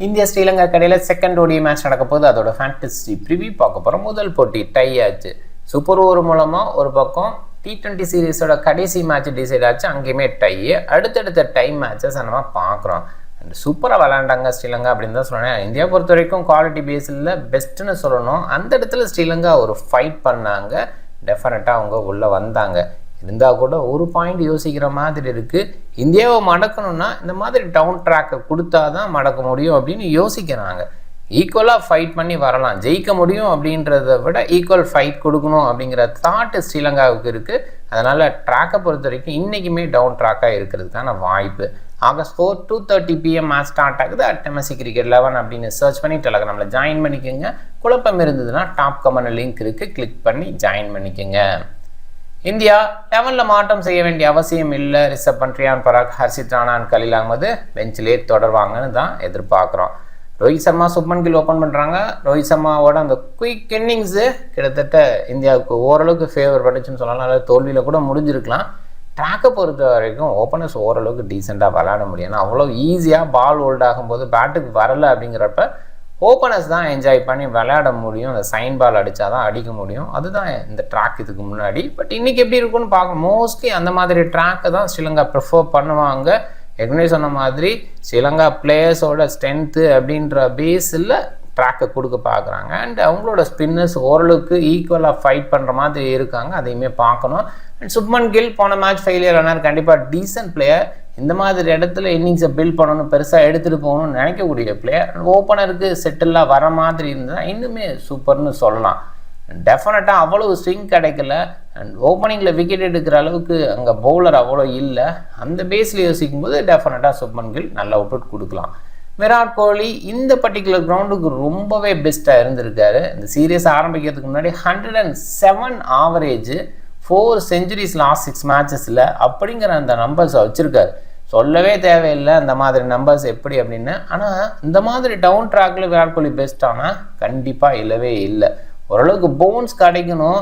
India Sri Lanka கடையில் second ODI match நடக்க போது அதோட ஃபேண்டசி ப்ரிவியூ பார்க்க போகிறோம். முதல் போட்டி டை ஆச்சு. சூப்பர் ஓவர் மூலமாக ஒரு பக்கம் T20 சீரீஸோட கடைசி மேட்ச் டிசைட் ஆச்சு, அங்கேயுமே டை. அடுத்தடுத்த டை மேட்சஸ் நம்ம பார்க்குறோம். அண்ட் சூப்பராக விளாண்டாங்க ஸ்ரீலங்கா அப்படின்னு தான் சொல்லணும். இந்தியா பொறுத்த வரைக்கும் குவாலிட்டி பேஸில் பெஸ்ட்டுன்னு சொல்லணும். அந்த இடத்துல ஸ்ரீலங்கா ஒரு ஃபைட் பண்ணாங்க. டெஃபினட்டாக அவங்க உள்ளே வந்தாங்க. இருந்தால் கூட ஒரு பாயிண்ட் யோசிக்கிற மாதிரி இருக்குது. இந்தியாவை மடக்கணும்னா இந்த மாதிரி டவுன் ட்ராக்கை கொடுத்தா தான் மடக்க முடியும் அப்படின்னு யோசிக்கிறாங்க. ஈக்குவலாக ஃபைட் பண்ணி வரலாம், ஜெயிக்க முடியும் அப்படின்றத விட ஈக்குவல் ஃபைட் கொடுக்கணும் அப்படிங்கிற தாட்டு ஸ்ரீலங்காவுக்கு இருக்குது. அதனால் ட்ராக்கை பொறுத்த வரைக்கும் இன்றைக்குமே டவுன் ட்ராக்காக இருக்கிறதுக்கான வாய்ப்பு. August 4, 2:30 PM மேட்ச் ஸ்டார்ட் ஆகுது. MSC Cricket 11 அப்படின்னு சர்ச் பண்ணி டெலகிராமில் ஜாயின் பண்ணிக்கோங்க. குழப்பம் இருந்ததுன்னா டாப் கமெண்ட் லிங்க் இருக்குது, கிளிக் பண்ணி ஜாயின் பண்ணிக்கோங்க. இந்தியா 11 மாற்றம் செய்ய வேண்டிய அவசியம் இல்லை. ரிஷப் பண்ட், ரியான் பராக், ஹர்ஷித் ராணா, கலீல் அகமது பெஞ்சிலே தொடர்வாங்கன்னு தான் எதிர்பார்க்குறோம். ரோஹித் சர்மா, சுப்மன் கில் ஓப்பன் பண்ணுறாங்க. ரோஹித் சர்மாவோட அந்த குயிக் இன்னிங்ஸு கிட்டத்தட்ட இந்தியாவுக்கு ஓரளவுக்கு ஃபேவர் பண்ணுச்சுன்னு சொல்லலாம். அதில் தோல்வியில் கூட முடிஞ்சிருக்கலாம். ட்ராக்கை பொறுத்த வரைக்கும் ஓப்பனர்ஸ் ஓரளவுக்கு டீசெண்டாக விளையாட முடியும். ஏன்னா அவ்வளோ ஈஸியாக பால் ஹோல்ட் ஆகும்போது பேட்டுக்கு வரலை அப்படிங்கிறப்ப ஓப்பனர்ஸ் தான் என்ஜாய் பண்ணி விளையாட முடியும். அந்த சைன் பால் அடித்தா தான் அடிக்க முடியும். அதுதான் இந்த ட்ராக் இதுக்கு முன்னாடி. பட் இன்றைக்கி எப்படி இருக்குன்னு பார்க்க மோஸ்ட்லி அந்த மாதிரி ட்ராக்கை தான் ஸ்ரீலங்கா ப்ரிஃபர் பண்ணுவாங்க. ஏற்கனவே சொன்ன மாதிரி ஸ்ரீலங்கா பிளேயர்ஸோட ஸ்ட்ரென்த்து அப்படின்ற பேஸில் ட்ராக்கை கொடுக்க பார்க்குறாங்க. அண்ட் அவங்களோட ஸ்பின்னர்ஸ் ஓரளவுக்கு ஈக்குவலாக ஃபைட் பண்ணுற மாதிரி இருக்காங்க. அதையுமே பார்க்கணும். அண்ட் சுப்மன் கில் போன மேட்ச் ஃபெயிலியர் ஆனார். கண்டிப்பாக டீசன்ட் பிளேயர். இந்த மாதிரி இடத்துல இன்னிங்ஸை பில்ட் பண்ணணும், பெருசாக எடுத்துகிட்டு போகணும்னு நினைக்கக்கூடிய பிளேயர். ஓப்பனருக்கு செட்டிலாக வர மாதிரி இருந்தால் இன்னுமே சூப்பர்னு சொல்லலாம். டெஃபினட்டாக அவ்வளோ ஸ்விங் கிடைக்கல. அண்ட் ஓப்பனிங்கில் விக்கெட் எடுக்கிற அளவுக்கு அங்கே பவுலர் அவ்வளோ இல்லை. அந்த பேஸில் யோசிக்கும் போது டெஃபினட்டாக சுப்மன் கில் நல்ல அவுட்புட் கொடுக்கலாம். விராட் கோலி இந்த பர்டிகுலர் கிரவுண்டுக்கு ரொம்பவே பெஸ்ட்டாக இருந்திருக்காரு. இந்த சீரியஸ் ஆரம்பிக்கிறதுக்கு முன்னாடி 107 ஆவரேஜ், 4 செஞ்சுரிஸ் லாஸ்ட் 6 மேட்சஸில் அப்படிங்கிற அந்த நம்பர்ஸை வச்சுருக்காரு. சொல்லவே தேவையில்லை அந்த மாதிரி நம்பர்ஸ் எப்படி அப்படின்னு. ஆனால் இந்த மாதிரி டவுன் ட்ராக்கில் விராட் கோலி பெஸ்ட்டானால் கண்டிப்பாக இல்லவே இல்லை. ஓரளவுக்கு பவுன்ஸ் கிடைக்கணும்.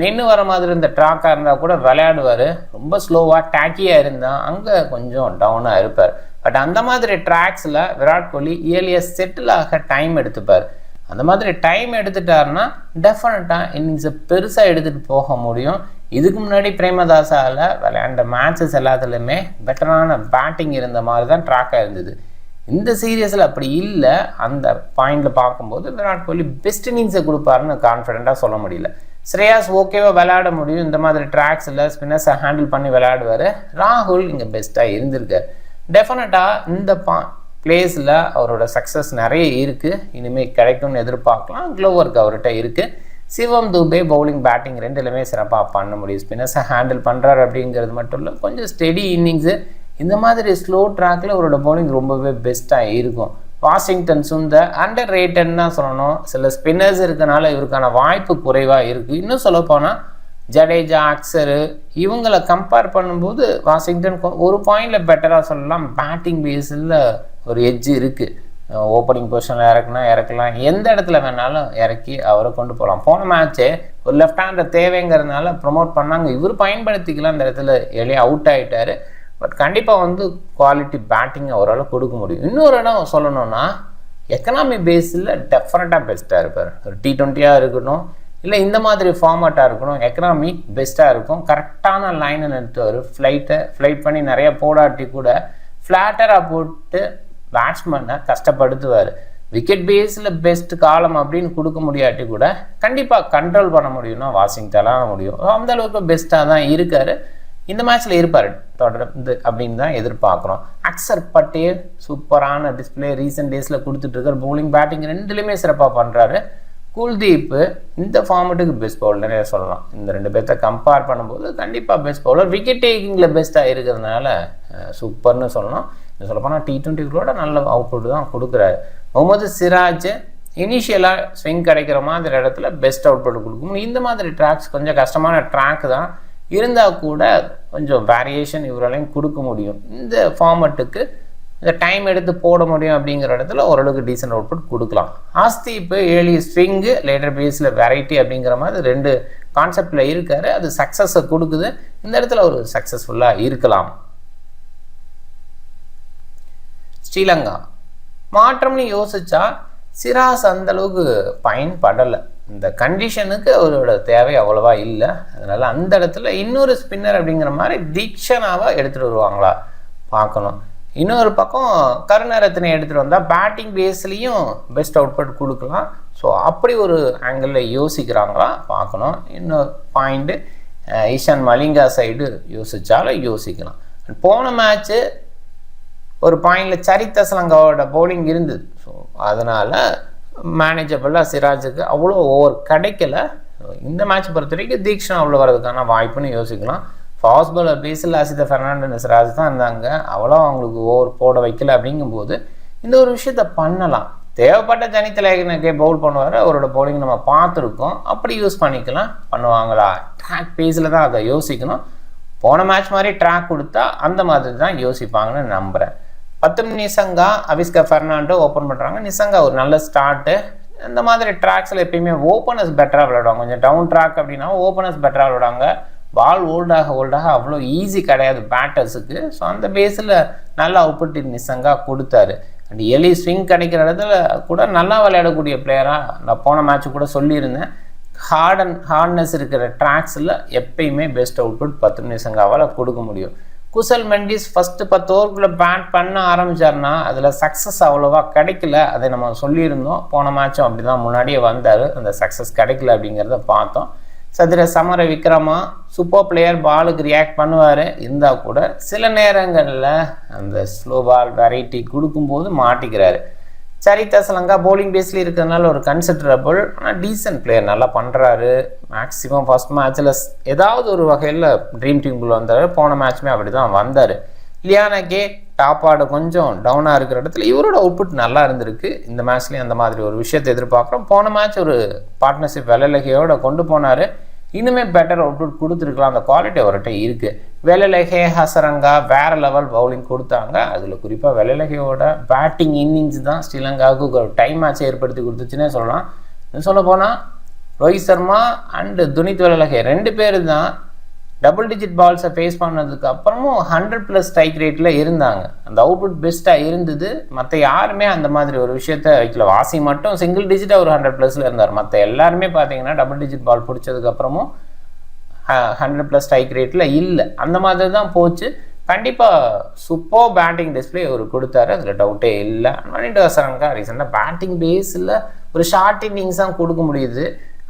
நின்று வர மாதிரி இந்த ட்ராக்காக இருந்தால் கூட விளையாடுவார். ரொம்ப ஸ்லோவாக டேக்கியாக இருந்தால் அங்கே கொஞ்சம் டவுனாக இருப்பார். பட் அந்த மாதிரி ட்ராக்ஸில் விராட் கோலி இயர்லியாக செட்டில் ஆக டைம் எடுத்துப்பார். அந்த மாதிரி டைம் எடுத்துட்டாருன்னா டெஃபினட்டாக இன்னிங்ஸை பெருசாக எடுத்துகிட்டு போக முடியும். இதுக்கு முன்னாடி பிரேமதாசாவில் விளையாண்ட மேட்சஸ் எல்லாத்துலேயுமே பெட்டரான பேட்டிங் இருந்த மாதிரி தான் ட்ராக்காக இருந்தது. இந்த சீரியஸில் அப்படி இல்லை. அந்த பாயிண்டில் பார்க்கும்போது விராட் கோலி பெஸ்ட் இன்னிங்ஸை கொடுப்பாருன்னு கான்ஃபிடென்ட்டாக சொல்ல முடியல. ஸ்ரேயாஸ் ஓகேவாக விளையாட முடியும். இந்த மாதிரி ட்ராக்ஸில் ஸ்பின்னர்ஸை ஹேண்டில் பண்ணி விளையாடுவார். ராகுல் இங்கே பெஸ்ட்டாக இருந்திருக்கார். டெஃபினட்டாக இந்த பிளேஸில் அவரோட சக்ஸஸ் நிறைய இருக்குது. இனிமேல் கிடைக்கும்னு எதிர்பார்க்கலாம். க்ளோ ஒர்க் அவர்கிட்ட இருக்குது. சிவம் துபே பவுலிங் பேட்டிங் ரெண்டுலையுமே சிறப்பாக பண்ண முடியும். ஸ்பின்னர்ஸை ஹேண்டில் பண்ணுறாரு அப்படிங்கிறது மட்டும் இல்லை, கொஞ்சம் ஸ்டெடி இன்னிங்ஸு. இந்த மாதிரி ஸ்லோ ட்ராக்கில் அவரோட பவுலிங் ரொம்பவே பெஸ்ட்டாக இருக்கும். வாஷிங்டன் சுந்தர் அண்டர் ரேட்டட்னு தான் சொல்லணும். சில ஸ்பின்னர்ஸ் இருக்கனால இவருக்கான வாய்ப்பு குறைவாக இருக்குது. இன்னும் சொல்லப்போனால் ஜடேஜா, அக்சரு இவங்களை கம்பேர் பண்ணும்போது வாஷிங்டன் ஒரு பாயிண்டில் பெட்டராக சொல்லலாம். பேட்டிங் பேஸில் ஒரு எட்ஜ் இருக்குது. ஓப்பனிங் பொசிஷனில் இறக்கலாம், எந்த இடத்துல வேணாலும் இறக்கி அவரை கொண்டு போகலாம். போன மேட்ச்சே ஒரு லெஃப்ட் ஹேண்டர் தேவைங்கிறதுனால ப்ரொமோட் பண்ணாங்க. இவர் பயன்படுத்திக்கலாம், அந்த இடத்துல எளியாக அவுட் ஆகிட்டார். பட் கண்டிப்பாக குவாலிட்டி பேட்டிங்கை ஓரளவு கொடுக்க முடியும். இன்னொரு இடம் சொல்லணும்னா எக்கனாமி பேஸில் டெஃபினட்டாக பெஸ்ட்டாக இருப்பார். ஒரு T20 இருக்கட்டும், இல்லை இந்த மாதிரி ஃபார்மேட்டாக இருக்கணும், எக்கனாமி பெஸ்ட்டாக இருக்கும். கரெக்டான லைனை நிறுத்துவார். ஃப்ளைட் பண்ணி நிறைய போடாட்டி கூட ஃப்ளாட்டராக போட்டு பேட்ஸ்மேனை கஷ்டப்படுத்துவார். விக்கெட் பேஸில் பெஸ்ட் காலம் அப்படின்னு கொடுக்க முடியாட்டி கூட கண்டிப்பாக கண்ட்ரோல் பண்ண முடியும்னா வாஷிங்டனால முடியும். அந்த அளவுக்கு பெஸ்ட்டாக தான் இருக்கார். இந்த மேட்ச்சில் இருப்பார் தொடர்ந்து அப்படின்னு தான் எதிர்பார்க்குறோம். அக்சர் பட்டேல் சூப்பரான டிஸ்பிளே ரீசெண்ட் டேஸில் கொடுத்துட்ருக்கார். பவுலிங் பேட்டிங் ரெண்டுலேயுமே சிறப்பாக பண்ணுறாரு. குல்தீப் இந்த ஃபார்மேட்டுக்கு பெஸ்ட் பவுலர்னே சொல்லலாம். இந்த ரெண்டு பேர்த்த கம்பேர் பண்ணும்போது கண்டிப்பாக பெஸ்ட் பவுலர். விக்கெட் டேக்கிங்கில் பெஸ்ட்டாக இருக்கிறதுனால சூப்பர்னு சொல்லணும். சொல்லப்போனால் T20 நல்ல அவுட்புட் தான் கொடுக்குறாரு. முகமது சிராஜ் இனிஷியலாக ஸ்விங் கிடைக்கிற மாதிரி இடத்துல பெஸ்ட் அவுட்புட் கொடுக்கும். இந்த மாதிரி ட்ராக்ஸ் கொஞ்சம் கஷ்டமான ட்ராக் தான் இருந்தால் கூட கொஞ்சம் வேரியேஷன் இவராலையும் கொடுக்க முடியும். இந்த ஃபார்மேட்டுக்கு இந்த டைம் எடுத்து போட முடியும் அப்படிங்கிற இடத்துல ஓரளவுக்கு டீசென்ட் அவுட்புட் கொடுக்கலாம். ஆஸ்தீப் ஏர்லி ஸ்விங்கு லேட்டர் பேஸில் வெரைட்டி அப்படிங்கிற மாதிரி 2 கான்செப்டில் இருக்கார். அது சக்ஸஸை கொடுக்குது. இந்த இடத்துல ஒரு சக்ஸஸ்ஃபுல்லாக இருக்கலாம். ஸ்ரீலங்கா மாற்றம்னு யோசிச்சா சிராஸ் அந்த அளவுக்கு பயன்படலை. இந்த கண்டிஷனுக்கு அவரோட தேவை அவ்வளவா இல்லை. அதனால அந்த இடத்துல இன்னொரு ஸ்பின்னர் அப்படிங்கிற மாதிரி தீக்ஷனாவை எடுத்துகிட்டு வருவாங்களா பார்க்கணும். இன்னொரு பக்கம் கருணரத்னை எடுத்துகிட்டு வந்தால் பேட்டிங் பேஸ்லேயும் பெஸ்ட் அவுட்புட் கொடுக்கலாம். ஸோ அப்படி ஒரு ஆங்கிளில் யோசிக்கிறாங்களா பார்க்கணும். இன்னொரு பாயிண்ட்டு ஈஷான் மலிங்கா சைடு யோசித்தாலும் யோசிக்கலாம். போன மேட்ச்சு ஒரு பாயிண்டில் சரித் அசலங்காவோட பவுலிங் இருந்தது. ஸோ அதனால் மேனேஜபிளாக சிராஜுக்கு அவ்வளோ ஓவர் கிடைக்கல. இந்த மேட்ச் பொறுத்த வரைக்கும் தீக்ஷன் அவ்வளோ வரதுக்கான வாய்ப்புன்னு யோசிக்கலாம். ஃபாஸ்ட் பாலர் பேஸில் அசித ஃபெர்னாண்டஸ் சிராஜ் தான் இருந்தாங்க. அவ்வளோ அவங்களுக்கு ஓவர் போட வைக்கல. அப்படிங்கும்போது இந்த ஒரு விஷயத்த பண்ணலாம். தேவைப்பட்ட ஜனித்தலேகனுக்கே பவுல் பண்ணுவார். அவரோட பவுலிங் நம்ம பார்த்துருக்கோம். அப்படி யூஸ் பண்ணிக்கலாம். பண்ணுவாங்களா? ட்ராக் பேஸில் தான் அதை யோசிக்கணும். போன மேட்ச் மாதிரி ட்ராக் கொடுத்தா அந்த மாதிரி தான் யோசிப்பாங்கன்னு நம்புகிறேன். 10 நிசங்கா அவிஸ்கா ஃபெர்னாண்டோ ஓப்பன் பண்ணுறாங்க. நிசங்கா ஒரு நல்ல ஸ்டார்ட்டு. இந்த மாதிரி ட்ராக்ஸில் எப்பயுமே ஓப்பனர்ஸ் பெட்டராக விளையாடுவாங்க. கொஞ்சம் டவுன் ட்ராக் அப்படின்னா ஓப்பனர்ஸ் பெட்டராக விளையாடுவாங்க. பால் ஓல்டாக அவ்வளோ ஈஸி கிடையாது பேட்டர்ஸுக்கு. ஸோ அந்த பேஸில் நல்ல அவுட்புட் நிசங்கா கொடுத்தாரு. அண்ட் எலி ஸ்விங் கிடைக்கிற இடத்துல கூட நல்லா விளையாடக்கூடிய பிளேயராக நான் போன மேட்ச்சு கூட சொல்லியிருந்தேன். ஹார்ட்னஸ் இருக்கிற ட்ராக்ஸில் எப்பயுமே பெஸ்ட் அவுட்புட் 10 நிசங்காவால் கொடுக்க முடியும். குசல் மெண்டிஸ் ஃபஸ்ட்டு 10 ஓவருக்குள்ளே பேட் பண்ண ஆரம்பித்தார்னா அதில் சக்ஸஸ் அவ்வளோவா கிடைக்கல. அதை நம்ம சொல்லியிருந்தோம். போன மேட்சும் அப்படி தான் முன்னாடியே வந்தார். அந்த சக்ஸஸ் கிடைக்கல அப்படிங்கிறத பார்த்தோம். சதுர சமர விக்ரமா சூப்பர் பிளேயர், பாலுக்கு ரியாக்ட் பண்ணுவார். இருந்தால் கூட சில நேரங்களில் அந்த ஸ்லோ பால் வெரைட்டி கொடுக்கும்போது மாட்டிக்கிறாரு. சரித் அசலங்கா பவுலிங் பேஸ்லேயே இருக்கிறதுனால ஒரு கன்சிடரபிள், ஆனால் டீசன்ட் பிளேயர், நல்லா பண்ணுறாரு. மேக்ஸிமம் ஃபர்ஸ்ட் மேட்ச்சில் ஏதாவது ஒரு வகையில் ட்ரீம் டீமுக்குள்ளே வந்தார். போன மேட்ச்சுமே அப்படி தான் வந்தார். லியானகே டாப் ஆர்டு கொஞ்சம் டவுனாக இருக்கிற இடத்துல இவரோட அவுட்புட் நல்லா இருந்திருக்கு. இந்த மேட்ச்லேயும் அந்த மாதிரி ஒரு விஷயத்தை எதிர்பார்க்குறோம். போன மேட்ச் ஒரு பார்ட்னர்ஷிப் வெள்ளலகையோட கொண்டு போனார். இன்னுமே பெட்டர் அவுட்புட் கொடுத்துருக்கலாம். அந்த குவாலிட்டி அவர்கிட்ட இருக்குது. வெள்ளலகே ஹசரங்கா வேறு லெவல் பவுலிங் கொடுத்தாங்க. அதில் குறிப்பாக வெள்ளலகையோட பேட்டிங் இன்னிங்ஸ் தான் ஸ்ரீலங்காவுக்கு ஒரு டைம் மேட்ச் ஏற்படுத்தி கொடுத்துச்சுன்னே சொல்லலாம். சொல்ல போனால் ரோஹித் சர்மா அண்டு துனித் வெள்ளலகே 2 பேர் தான் டபுள் டிஜிட் பால்ஸை ஃபேஸ் பண்ணதுக்கு அப்புறமும் 100+ ஸ்ட்ரைக் ரேட்டில் இருந்தாங்க. அந்த அவுட்புட் பெஸ்ட்டாக இருந்தது. மற்ற யாருமே அந்த மாதிரி ஒரு விஷயத்த வைக்கல. வாசி மட்டும் சிங்கிள் டிஜிட்டாக ஒரு 100+ இருந்தார். மற்ற எல்லாருமே பார்த்தீங்கன்னா டபுள் டிஜிட் பால் பிடிச்சதுக்கப்புறமும் 100+ ஸ்ட்ரைக் ரேட்டில் இல்லை. அந்த மாதிரி தான் போச்சு. கண்டிப்பாக சூப்பர் பேட்டிங் டிஸ்பிளே அவர் கொடுத்தாரு. அதில் டவுட்டே இல்லை. மணிட்டு அசரங்கா ரீசெண்டாக பேட்டிங் பேஸில் ஒரு ஷார்ட் இன்னிங்ஸ் தான் கொடுக்க முடியுது.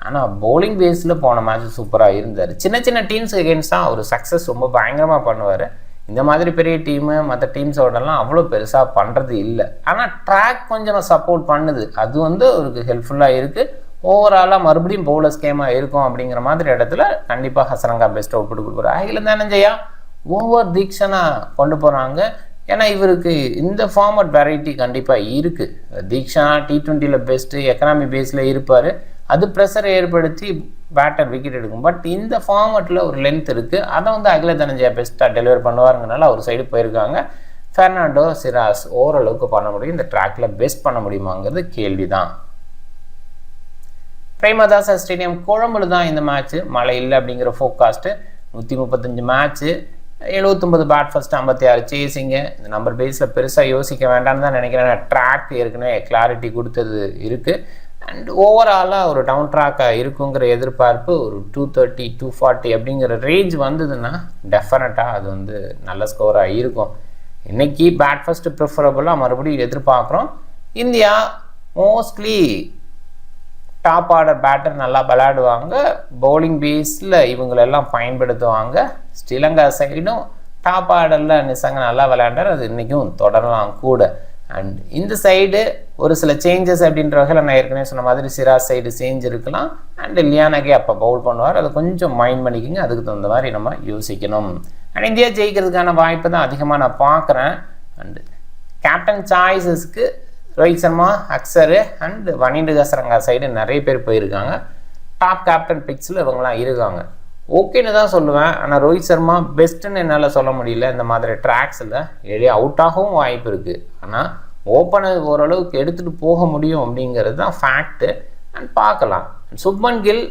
ஆனால் பவுலிங் பேஸில் போன மேட்ச் சூப்பராக இருந்தார். சின்ன சின்ன டீம்ஸ் அகேன்ஸ்ட் தான் அவர் சக்ஸஸ் ரொம்ப பயங்கரமாக பண்ணுவார். இந்த மாதிரி பெரிய டீமு மற்ற டீம்ஸோடலாம் அவ்வளோ பெருசாக பண்ணுறது இல்லை. ஆனால் ட்ராக் கொஞ்சம் சப்போர்ட் பண்ணுது. அது அவருக்கு ஹெல்ப்ஃபுல்லாக இருக்குது. ஓவராலாக மறுபடியும் பவுலர் ஸ்கேமாக இருக்கும் அப்படிங்கிற மாதிரி இடத்துல கண்டிப்பாக ஹசரங்கா பெஸ்ட் அவுட்புட் கொடுக்குறாரு. அகில தானஞ்சயா ஓவர் தீக்ஷனாக கொண்டு போகிறாங்க. ஏன்னா இவருக்கு இந்த ஃபார்மட் வெரைட்டி கண்டிப்பாக இருக்குது. தீக்ஷனா T20யில் பெஸ்ட்டு எக்கனாமி பேஸில் இருப்பார். அது ப்ரெஷர் ஏற்படுத்தி பேட்டர் விக்கெட் எடுக்கும். பட் இந்த ஃபார்மட்டில் ஒரு லென்த் இருக்குது. அதை அகில தனஞ்சயா பெஸ்ட்டாக டெலிவர் பண்ணுவாருங்கனால அவர் சைடு போயிருக்காங்க. ஃபெர்னாண்டோ சிராஸ் ஓரளவுக்கு பண்ண முடியும். இந்த ட்ராக்கில் பெஸ்ட் பண்ண முடியுமாங்கிறது கேள்வி தான். பிரேமதாச ஸ்டேடியம் கொழும்புல தான் இந்த மேட்ச்சு. மழை இல்லை அப்படிங்கிற ஃபோக்காஸ்ட்டு. 135 மேட்ச்சு, 79 பேட் ஃபர்ஸ்ட், 56 சேசிங்க. இந்த நம்பர் பேஸில் பெருசாக யோசிக்க வேண்டாம்னு தான் நினைக்கிறேன். ட்ராக் ஏற்கனவே கிளாரிட்டி கொடுத்தது இருக்குது. அண்ட் ஓவராலாக ஒரு டவுன் ட்ராக்காக இருக்குங்கிற எதிர்பார்ப்பு ஒரு 230, 240 அப்படிங்கிற ரேஞ்ச் வந்ததுன்னா டெஃபினட்டாக அது நல்ல ஸ்கோராக இருக்கும். இன்றைக்கி பேட் ஃபர்ஸ்ட்டு ப்ரிஃபரபுளாக மறுபடியும் எதிர்பார்க்குறோம். India mostly top order batter நல்லா விளையாடுவாங்க. பவுலிங் பேஸில் இவங்களெல்லாம் பயன்படுத்துவாங்க. ஸ்ரீலங்கா சைடும் டாப் ஆர்டரில் நிசங்க நல்லா விளையாண்டார். அது இன்றைக்கும் தொடரலாம் கூட. அண்ட் இந்த சைடு ஒரு சில சேஞ்சஸ் அப்படின்ற வகையில் நான் ஏற்கனவே சொன்ன மாதிரி சிராஸ் சைடு சேஞ்ச் இருக்கலாம். அண்ட் லியானகே அப்போ பவுல் பண்ணுவார். அதை கொஞ்சம் மைண்ட் பண்ணிக்கோங்க. அதுக்கு தகுந்த மாதிரி நம்ம யோசிக்கணும். அண்ட் இந்தியா ஜெயிக்கிறதுக்கான வாய்ப்பு தான் அதிகமாக நான் பார்க்குறேன். அண்டு கேப்டன் சாய்ஸஸ்க்கு ரோஹித் சர்மா, அக்சரு அண்ட் வனிண்டு ஹசரங்கா சைடு நிறைய பேர் போயிருக்காங்க. டாப் கேப்டன் பிக்ஸில் இவங்களாம் இருக்காங்க. ஓகேன்னு தான் சொல்லுவேன். ஆனால் ரோஹித் சர்மா பெஸ்ட்டுன்னு என்னால் சொல்ல முடியல. இந்த மாதிரி ட்ராக்ஸில் எளிய அவுட் ஆகவும் வாய்ப்பு இருக்குது. ஆனால் ஓப்பனர் ஓரளவுக்கு எடுத்துகிட்டு போக முடியும் அப்படிங்கிறது தான் ஃபேக்ட்டு. அண்ட் பார்க்கலாம். சுப்மன் கில்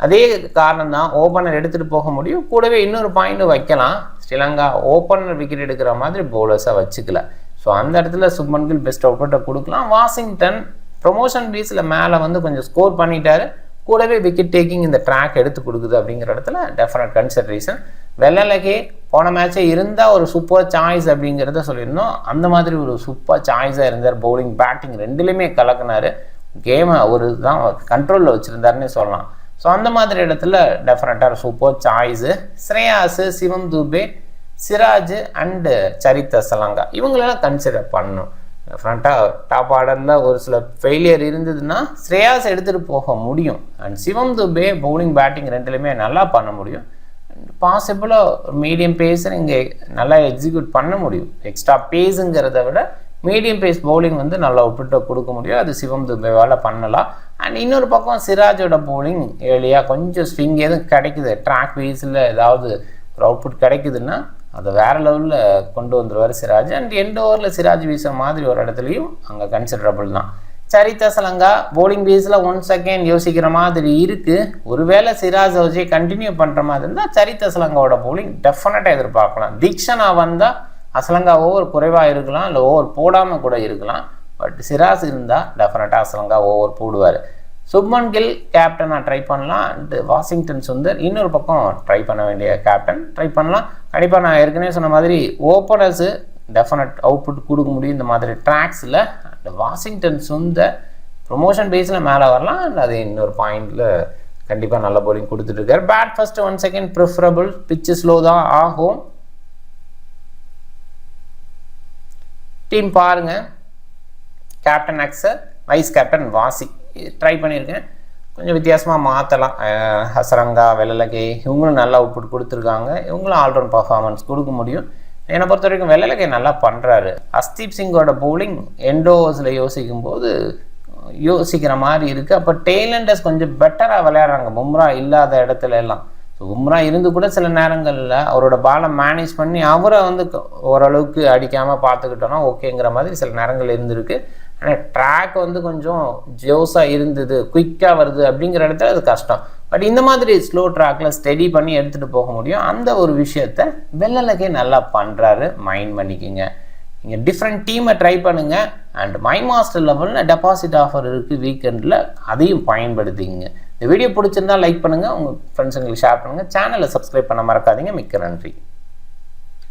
அதே காரணம் தான். ஓப்பனர் எடுத்துகிட்டு போக முடியும். கூடவே இன்னொரு பாயிண்ட் வைக்கலாம். ஸ்ரீலங்கா ஓப்பனர் விக்கெட் எடுக்கிற மாதிரி பவுலர்ஸாக வச்சுக்கல. ஸோ அந்த இடத்துல சுப்மன் கில் பெஸ்ட் அவுட்புட்டை கொடுக்கலாம். வாஷிங்டன் ப்ரொமோஷன் பேஸில் மேலே வந்து கொஞ்சம் ஸ்கோர் பண்ணிட்டாரு, கூடவே விக்கெட் டேக்கிங் இந்த ட்ராக் எடுத்து கொடுக்குது அப்படிங்கிற இடத்துல டெஃபினட் கன்சிடரேஷன். வெள்ளலகே போன மேட்சே இருந்தால் ஒரு சூப்பர் சாய்ஸ் அப்படிங்கிறத சொல்லியிருந்தோம். அந்த மாதிரி ஒரு சூப்பர் சாய்ஸாக இருந்தார். பவுலிங் பேட்டிங் ரெண்டுலேயுமே கலக்குனார். கேமை ஒரு தான் கண்ட்ரோலில் வச்சுருந்தாருன்னே சொல்லலாம். ஸோ அந்த மாதிரி இடத்துல டெஃபினட்டாக super choice. Shreyas, Shivam Dube, Siraj and Charith Asalanka இவங்களெல்லாம் கன்சிடர் பண்ணணும். டெஃபினட்டாக டாப் ஆர்டரில் ஒரு சில ஃபெயிலியர் இருந்ததுன்னா ஸ்ரேயாஸ் எடுத்துகிட்டு போக முடியும். And Shivam Dube bowling batting ரெண்டுலேயுமே நல்லா பண்ண முடியும். பாசிபிளாக மீடியம் பேஸை இங்கே நல்லா எக்ஸிக்யூட் பண்ண முடியும். எக்ஸ்ட்ரா பேஸுங்கிறத விட மீடியம் பேஸ் பவுலிங் வந்து நல்லா அவுட்புட்டை கொடுக்க முடியும். அது சிவம் துபேவால் பண்ணலாம். அண்ட் இன்னொரு பக்கம் சிராஜோட பவுலிங் ஏர்லியாக கொஞ்சம் ஸ்விங் எதுவும் கிடைக்குது, ட்ராக் பேஸில் ஏதாவது ஒரு அவுட்புட் கிடைக்குதுன்னா அதை வேறு லெவலில் கொண்டு வந்துடுவார் சிராஜ். அண்ட் எண்ட் ஓவரில் சிராஜ் வீசுகிற மாதிரி ஒரு இடத்துலையும் அங்கே கன்சிடரபிள் தான். சரித் அசலங்கா பவுலிங் பேஸில் 1 செகண்ட் யோசிக்கிற மாதிரி இருக்குது. ஒருவேளை சிராஜ் வச்சே கண்டினியூ பண்ணுற மாதிரி இருந்தால் சரித் அசலங்காவோட பவுலிங் டெஃபினட்டாக எதிர்பார்க்கலாம். தீக்ஷனா வந்தால் அசலங்கா ஓவர் குறைவாக இருக்கலாம், இல்லை ஓவர் போடாமல் கூட இருக்கலாம். பட் சிராஜ் இருந்தால் டெஃபினட்டாக அசலங்கா ஓவர் போடுவார். சுப்மன் கில் கேப்டனாக ட்ரை பண்ணலாம். அண்டு வாஷிங்டன் சுந்தர் இன்னொரு பக்கம் ட்ரை பண்ண வேண்டிய கேப்டன் ட்ரை பண்ணலாம். கண்டிப்பாக நான் ஏற்கனவே சொன்ன மாதிரி ஓப்பனர்ஸு டெஃபினட் அவுட்புட் கொடுக்க முடியும் இந்த மாதிரி ட்ராக்ஸில். அண்ட் வாஷிங்டன் சுந்தர் ப்ரொமோஷன் பேஸில் மேலே வரலாம். அண்ட் அது இன்னொரு பாயிண்டில் கண்டிப்பாக நல்ல பவுலிங் கொடுத்துட்ருக்காரு. Bat first 1 second preferable, pitch slow தான் ஆகும். டீம் பாருங்கள், captain Axar, vice captain Washi try பண்ணியிருக்கேன். கொஞ்சம் வித்தியாசமாக மாற்றலாம். ஹசரங்கா, வெள்ளலகே இவங்களும் நல்லா அவுட்புட் கொடுத்துருக்காங்க. இவங்களும் ஆல்ரவுண்ட் பர்ஃபார்மன்ஸ் கொடுக்க முடியும். என்னை பொறுத்த வரைக்கும் வெள்ளலகே நல்லா பண்ணுறாரு. அஸ்தீப் சிங்கோட பவுலிங் எண்டோவர்ஸில் யோசிக்கும் போது யோசிக்கிற மாதிரி இருக்குது. அப்போ டெய்லண்டர்ஸ் கொஞ்சம் பெட்டராக விளையாடுறாங்க பும்ரா இல்லாத இடத்துல எல்லாம். ஸோ பும்ரா இருந்து கூட சில நேரங்களில் அவரோட பாலை மேனேஜ் பண்ணி அவரை வந்து ஓரளவுக்கு அடிக்காமல் பார்த்துக்கிட்டோன்னா ஓகேங்கிற மாதிரி சில நேரங்கள் இருந்திருக்கு. ஆனால் ட்ராக் வந்து கொஞ்சம் ஜோஸாக இருந்தது, குயிக்காக வருது அப்படிங்கிற இடத்துல அது கஷ்டம். பட் இந்த மாதிரி ஸ்லோ ட்ராக்கில் ஸ்டடி பண்ணி எடுத்துகிட்டு போக முடியும். அந்த ஒரு விஷயத்த வெள்ளலகே நல்லா பண்ணுறாரு. மைண்ட் பண்ணிக்கிங்க. நீங்கள் டிஃப்ரெண்ட் டீமை ட்ரை பண்ணுங்கள். அண்ட் மை மாஸ்டர் லெவலில் டெபாசிட் ஆஃபர் இருக்குது வீக்கெண்டில், அதையும் பயன்படுத்திங்க. இந்த வீடியோ பிடிச்சிருந்தால் லைக் பண்ணுங்கள், உங்கள் ஃப்ரெண்ட்ஸுங்களுக்கு ஷேர் பண்ணுங்கள், சேனலை சப்ஸ்கிரைப் பண்ண மறக்காதீங்க. மிக்க நன்றி.